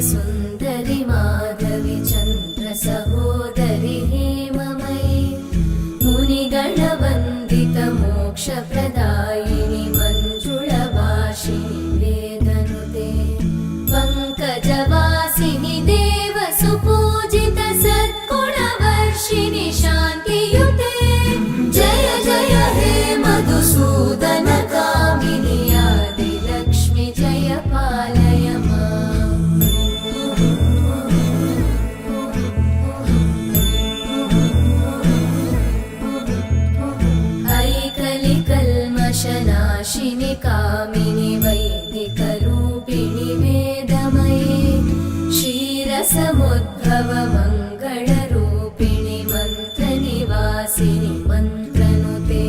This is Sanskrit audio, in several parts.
सुन्दरि माधवी चन्द्र सहोदरि हेममयी मुनिगणवन्दित मोक्षप्रदायिनि मञ्जुळभाषिणि वेदनुते पङ्कजवासिनि देवसुपूजित सद्गुणवर्षिणि शान्तियुते जय जय हे मधुसूदन कामिनि आदिलक्ष्मि जय पालय माम् ऐकलिकल्मषनाशिनि कामिनि वैदिकरूपिणि वेदमये क्षीरसमुद्भव मङ्गलरूपिणि मन्त्रनिवासिनि मन्त्रनुते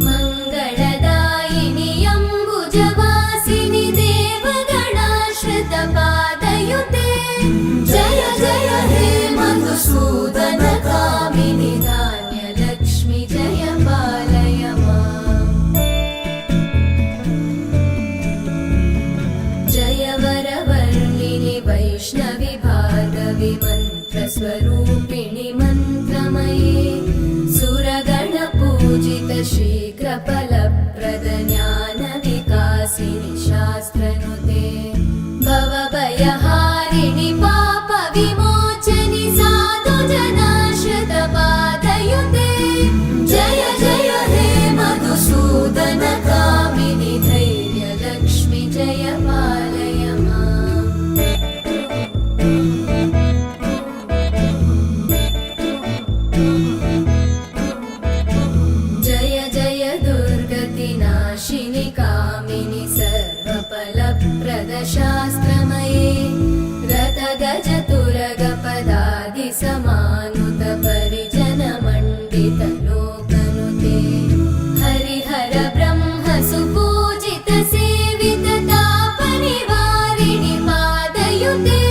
मङ्गलदायिनि अम्बुजवासिनि देवगणाश्रितपादयुते जय जय हे मधुसूदन कामिनि धान्यलक्ष्मि जय पालय माम् जय वरवर्णिनि वैष्णवि भार्गवि मन्त्रस्वरूपिणि मन्त्रमये सुरगणपूजित शीघ्रफलप्रद ज्ञानविकासिनि शास्त्रनुते भवभयहारिणि पापविमोचनि साधुजनाश्रितपादयुते जय जय हे मधुसूदन कामिनि धैर्यलक्ष्मि जय पालय माम् जय जय दुर्गतिनाशिनि कामिनि सर्वफलप्रद शास्त्रमये रथगजतुरगपदादिसमानुत परिजनमण्डित लोकनुते हरिहर ब्रह्म सुपूजित सेवित तापनिवारिणि पादयुते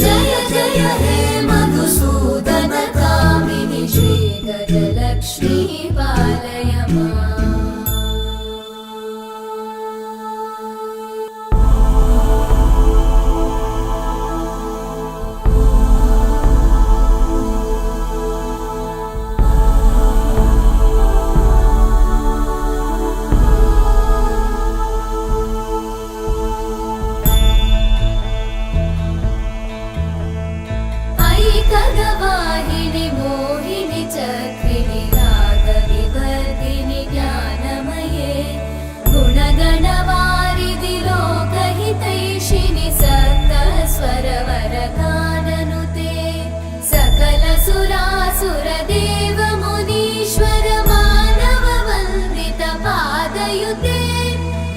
जय जय हे मधुसूदन कामिनि श्रीगजलक्ष्मी पालय माम् ऐकगवाहिनि मोहिनि चक्रिणि रागविवर्धिनि ज्ञानमये गुणगणवारिधि लोकहितैषिणि सप्तस्वरवरगाननुते सकल सुरासुर देव मुनीश्वर मानव वन्दित पादयुते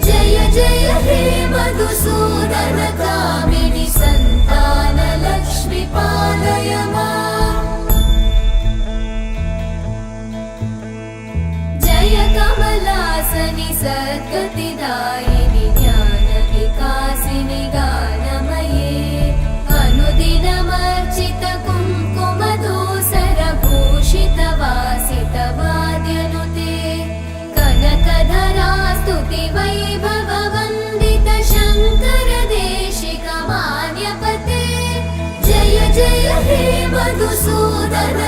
जय जय हे मधुसूदन कामिनि सन्तान लक्ष्मि पालय माम् जय कमलासनि सद्गतिदायिनि ज्ञानविकासिनि गानमये अनुदिनमर्चित कुङ्कुमधूसरभूषित वासित वाद्यनुते कनकधरा स्तुति वैभव वन्दित शङ्कर देशिक मान्यपते जय जय हे मधुसूदन